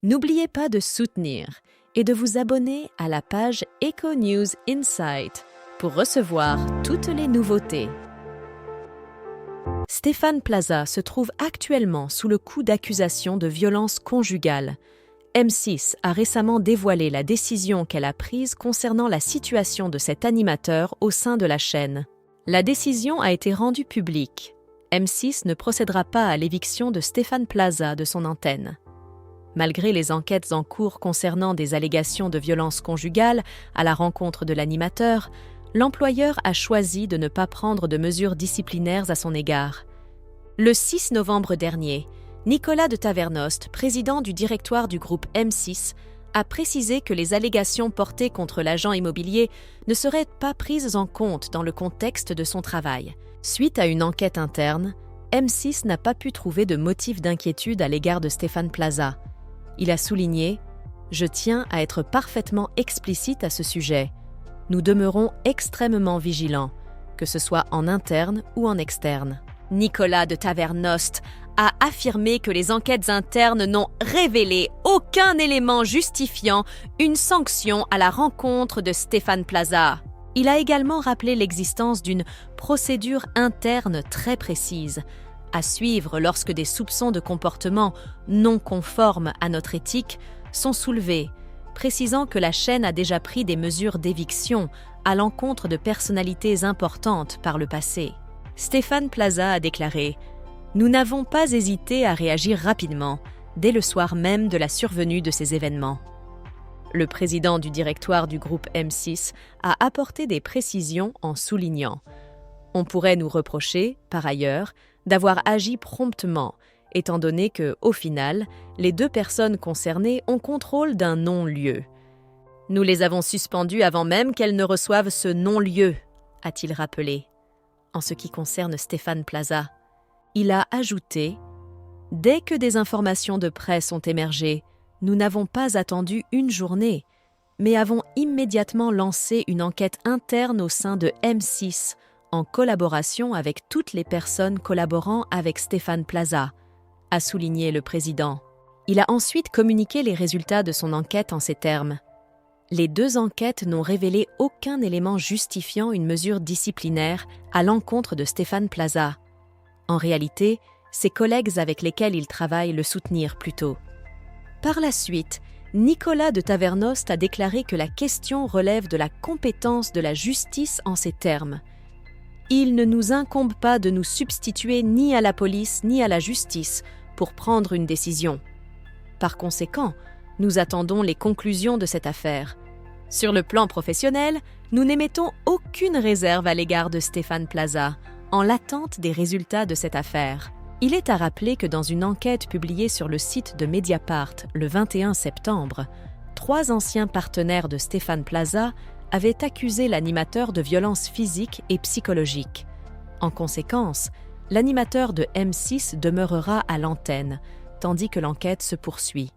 N'oubliez pas de soutenir et de vous abonner à la page Eco News Insight pour recevoir toutes les nouveautés. Stéphane Plaza se trouve actuellement sous le coup d'accusations de violence conjugale. M6 a récemment dévoilé la décision qu'elle a prise concernant la situation de cet animateur au sein de la chaîne. La décision a été rendue publique. M6 ne procédera pas à l'éviction de Stéphane Plaza de son antenne. Malgré les enquêtes en cours concernant des allégations de violence conjugale à la rencontre de l'animateur, l'employeur a choisi de ne pas prendre de mesures disciplinaires à son égard. Le 6 novembre dernier, Nicolas de Tavernost, président du directoire du groupe M6, a précisé que les allégations portées contre l'agent immobilier ne seraient pas prises en compte dans le contexte de son travail. Suite à une enquête interne, M6 n'a pas pu trouver de motif d'inquiétude à l'égard de Stéphane Plaza. Il a souligné « Je tiens à être parfaitement explicite à ce sujet. Nous demeurons extrêmement vigilants, que ce soit en interne ou en externe. » Nicolas de Tavernost a affirmé que les enquêtes internes n'ont révélé aucun élément justifiant une sanction à la rencontre de Stéphane Plaza. Il a également rappelé l'existence d'une procédure interne très précise, à suivre lorsque des soupçons de comportement non conformes à notre éthique sont soulevés, précisant que la chaîne a déjà pris des mesures d'éviction à l'encontre de personnalités importantes par le passé. Stéphane Plaza a déclaré « Nous n'avons pas hésité à réagir rapidement, dès le soir même de la survenue de ces événements. » Le président du directoire du groupe M6 a apporté des précisions en soulignant « On pourrait nous reprocher, par ailleurs, d'avoir agi promptement, étant donné que, au final, les deux personnes concernées ont contrôle d'un non-lieu. Nous les avons suspendues avant même qu'elles ne reçoivent ce non-lieu, a-t-il rappelé. En ce qui concerne Stéphane Plaza, il a ajouté « Dès que des informations de presse ont émergé, nous n'avons pas attendu une journée, mais avons immédiatement lancé une enquête interne au sein de M6, en collaboration avec toutes les personnes collaborant avec Stéphane Plaza, a souligné le président. Il a ensuite communiqué les résultats de son enquête en ces termes. Les deux enquêtes n'ont révélé aucun élément justifiant une mesure disciplinaire à l'encontre de Stéphane Plaza. En réalité, ses collègues avec lesquels il travaille le soutenirent plutôt. Par la suite, Nicolas de Tavernost a déclaré que la question relève de la compétence de la justice en ces termes. Il ne nous incombe pas de nous substituer ni à la police ni à la justice pour prendre une décision. Par conséquent, nous attendons les conclusions de cette affaire. Sur le plan professionnel, nous n'émettons aucune réserve à l'égard de Stéphane Plaza, en l'attente des résultats de cette affaire. Il est à rappeler que dans une enquête publiée sur le site de Mediapart le 21 septembre, 3 anciens partenaires de Stéphane Plaza avaient accusé l'animateur de violences physiques et psychologiques. En conséquence, l'animateur de M6 demeurera à l'antenne, tandis que l'enquête se poursuit.